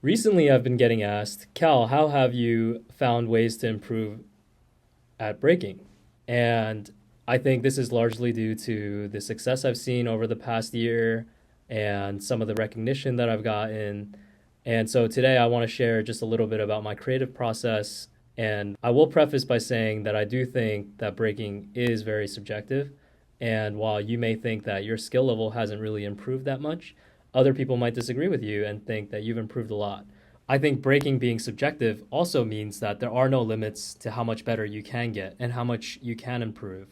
Recently, I've been getting asked, Cal, how have you found ways to improve at breaking? And I think this is largely due to the success I've seen over the past year and some of the recognition that I've gotten. And so today I want to share just a little bit about my creative process. And I will preface by saying that I do think that breaking is very subjective. And while you may think that your skill level hasn't really improved that much, other people might disagree with you and think that you've improved a lot. I think breaking being subjective also means that there are no limits to how much better you can get and how much you can improve.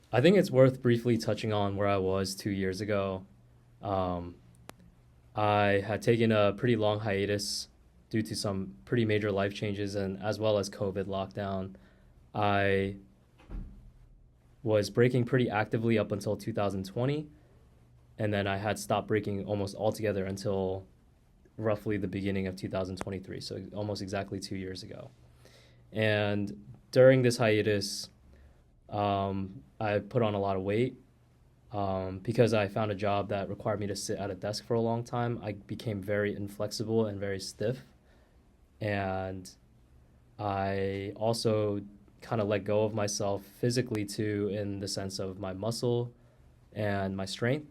I think it's worth briefly touching on where I was 2 years ago. Um, I had taken a pretty long hiatus due to some pretty major life changes and as well as COVID lockdown. I was breaking pretty actively up until 2020, and then I had stopped breaking almost altogether until roughly the beginning of 2023, so almost exactly 2 years ago. And during this hiatus, I put on a lot of weight because I found a job that required me to sit at a desk for a long time. I became very inflexible and very stiff, and I also kind of let go of myself physically too, in the sense of my muscle and my strength.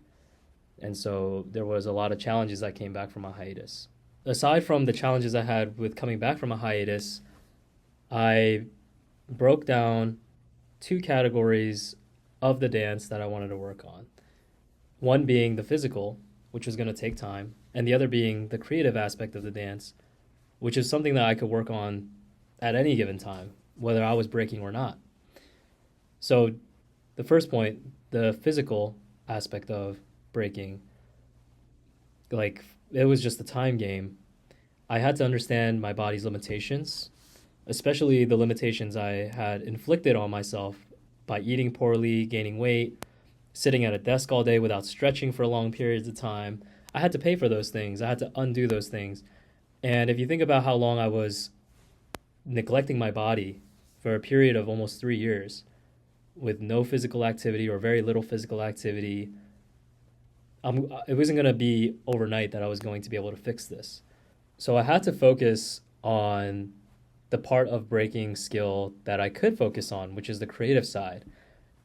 And so there was a lot of challenges that came back from a hiatus. Aside from the challenges I had with coming back from a hiatus, I broke down two categories of the dance that I wanted to work on. One being the physical, which was going to take time, and the other being the creative aspect of the dance, which is something that I could work on at any given time, whether I was breaking or not. So, the first point, the physical aspect of breaking, like it was just a time game. I had to understand my body's limitations, especially the limitations I had inflicted on myself by eating poorly, gaining weight, sitting at a desk all day without stretching for long periods of time. I had to pay for those things. I had to undo those things. And if you think about how long I was neglecting my body for a period of almost 3 years with no physical activity or very little physical activity, it wasn't going to be overnight that I was going to be able to fix this. So I had to focus on the part of breaking skill that I could focus on, which is the creative side.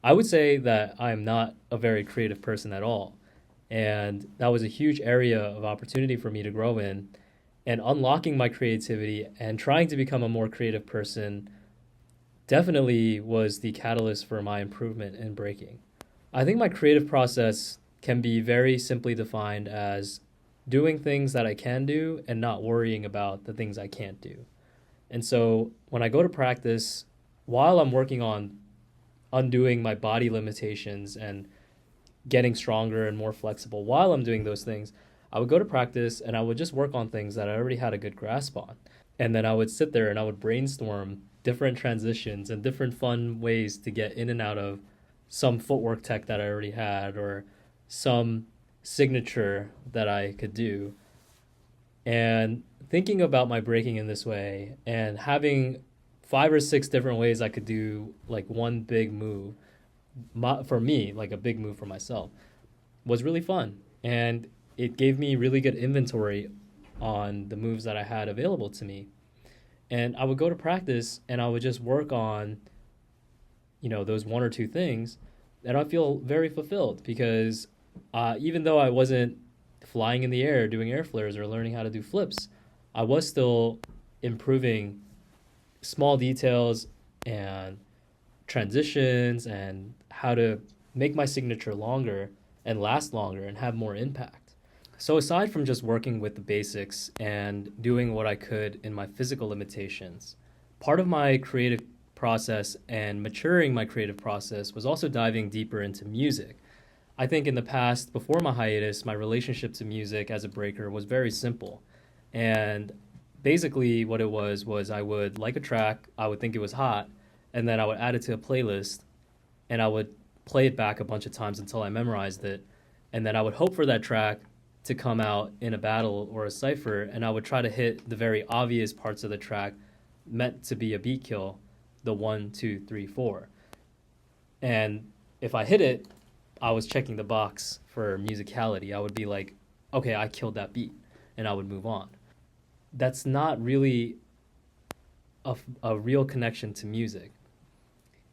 I would say that I am not a very creative person at all. And that was a huge area of opportunity for me to grow in. And unlocking my creativity and trying to become a more creative person definitely was the catalyst for my improvement in breaking. I think my creative process can be very simply defined as doing things that I can do and not worrying about the things I can't do. And so when I go to practice, while I'm working on undoing my body limitations and getting stronger and more flexible, while I'm doing those things, I would go to practice and I would just work on things that I already had a good grasp on. And then I would sit there and I would brainstorm different transitions and different fun ways to get in and out of some footwork tech that I already had or some signature that I could do. And thinking about my breaking in this way and having 5 or 6 different ways I could do like one big move, for me, like a big move for myself, was really fun. And it gave me really good inventory on the moves that I had available to me. And I would go to practice and I would just work on, those one or two things, and I feel very fulfilled because even though I wasn't flying in the air doing air flares or learning how to do flips, I was still improving small details and transitions and how to make my signature longer and last longer and have more impact. So aside from just working with the basics and doing what I could in my physical limitations, part of my creative process and maturing my creative process was also diving deeper into music. I think in the past, before my hiatus, my relationship to music as a breaker was very simple. And basically what it was I would like a track, I would think it was hot, and then I would add it to a playlist and I would play it back a bunch of times until I memorized it. And then I would hope for that track to come out in a battle or a cipher, and I would try to hit the very obvious parts of the track meant to be a beat kill, the 1, 2, 3, 4. And if I hit it, I was checking the box for musicality. I would be like, okay, I killed that beat, and I would move on. that's not really a real connection to music.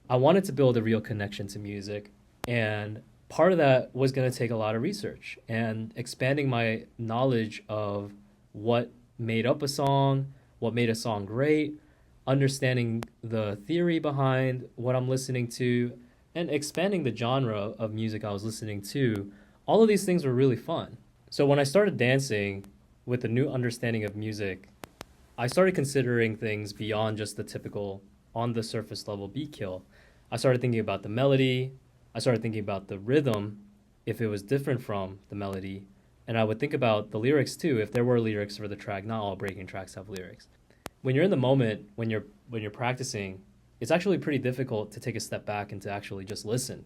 I wanted to build a real connection to music, and part of that was going to take a lot of research and expanding my knowledge of what made up a song, what made a song great, understanding the theory behind what I'm listening to, and expanding the genre of music I was listening to. All of these things were really fun. So when I started dancing with a new understanding of music, I started considering things beyond just the typical on the surface level beat kill. I started thinking about the melody. I started thinking about the rhythm, if it was different from the melody. And I would think about the lyrics too, if there were lyrics for the track. Not all breaking tracks have lyrics. When you're in the moment, when you're practicing, it's actually pretty difficult to take a step back and to actually just listen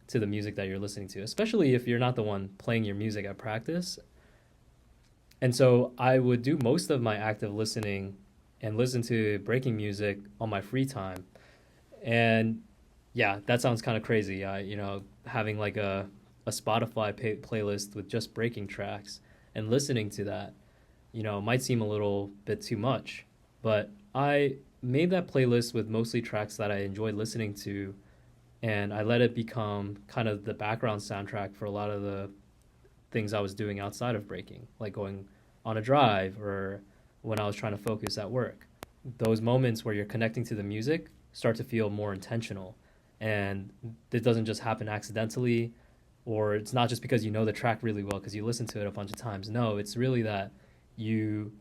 to the music that you're listening to, especially if you're not the one playing your music at practice. And so I would do most of my active listening and listen to breaking music on my free time. And yeah, that sounds kind of crazy. Having like a Spotify playlist with just breaking tracks and listening to that, might seem a little bit too much. But I made that playlist with mostly tracks that I enjoyed listening to, and I let it become kind of the background soundtrack for a lot of the things I was doing outside of breaking, like going on a drive or when I was trying to focus at work. Those moments where you're connecting to the music start to feel more intentional, and it doesn't just happen accidentally, or it's not just because you know the track really well because you listen to it a bunch of times. No, it's really that you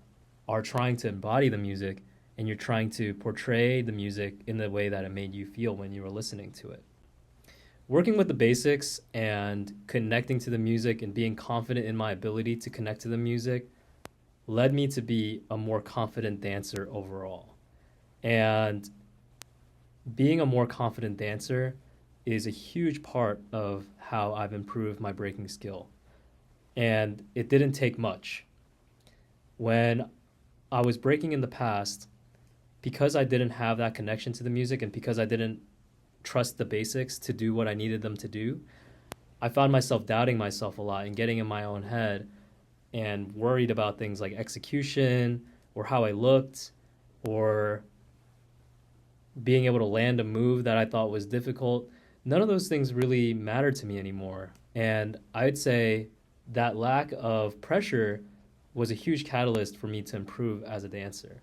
are trying to embody the music and you're trying to portray the music in the way that it made you feel when you were listening to it. Working with the basics and connecting to the music and being confident in my ability to connect to the music led me to be a more confident dancer overall. And being a more confident dancer is a huge part of how I've improved my breaking skill. And it didn't take much. When I was breaking in the past, because I didn't have that connection to the music and because I didn't trust the basics to do what I needed them to do, I found myself doubting myself a lot and getting in my own head and worried about things like execution or how I looked or being able to land a move that I thought was difficult. None of those things really mattered to me anymore. And I'd say that lack of pressure was a huge catalyst for me to improve as a dancer.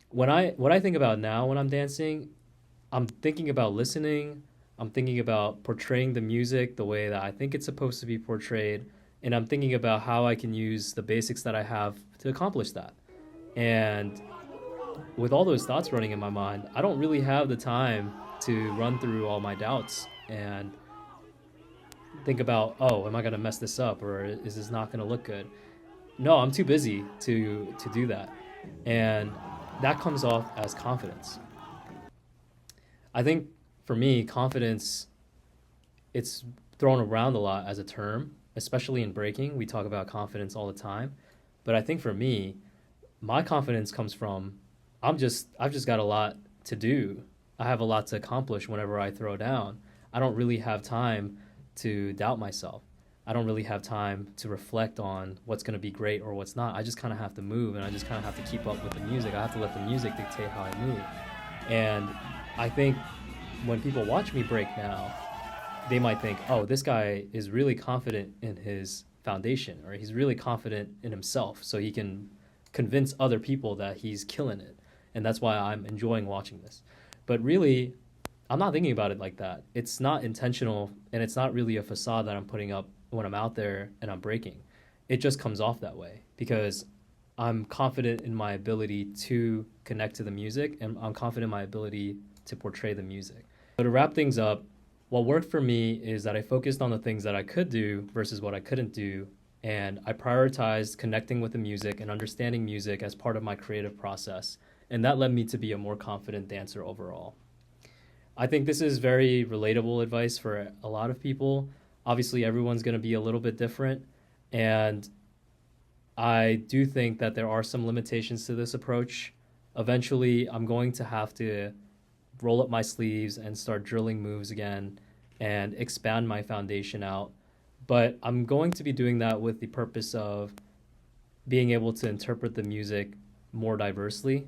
What I think about now when I'm dancing, I'm thinking about listening, I'm thinking about portraying the music the way that I think it's supposed to be portrayed, and I'm thinking about how I can use the basics that I have to accomplish that. And with all those thoughts running in my mind, I don't really have the time to run through all my doubts and think about, oh, am I going to mess this up or is this not going to look good? No, I'm too busy to do that. And that comes off as confidence. I think for me, confidence, it's thrown around a lot as a term, especially in breaking. We talk about confidence all the time. But I think for me, my confidence comes from I've just got a lot to do. I have a lot to accomplish whenever I throw down. I don't really have time to doubt myself. I don't really have time to reflect on what's going to be great or what's not. I just kind of have to move and I just kind of have to keep up with the music. I have to let the music dictate how I move. And I think when people watch me break now, they might think, oh, this guy is really confident in his foundation or he's really confident in himself so he can convince other people that he's killing it. And that's why I'm enjoying watching this. But really, I'm not thinking about it like that. It's not intentional and it's not really a facade that I'm putting up when I'm out there and I'm breaking. It just comes off that way because I'm confident in my ability to connect to the music and I'm confident in my ability to portray the music. So to wrap things up, what worked for me is that I focused on the things that I could do versus what I couldn't do. And I prioritized connecting with the music and understanding music as part of my creative process. And that led me to be a more confident dancer overall. I think this is very relatable advice for a lot of people. Obviously, everyone's going to be a little bit different. And I do think that there are some limitations to this approach. Eventually, I'm going to have to roll up my sleeves and start drilling moves again and expand my foundation out. But I'm going to be doing that with the purpose of being able to interpret the music more diversely,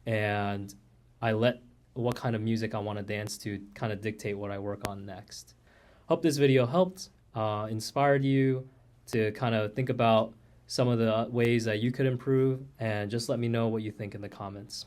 and I let what kind of music I want to dance to kind of dictate what I work on next. Hope this video helped, inspired you to kind of think about some of the ways that you could improve, and just let me know what you think in the comments.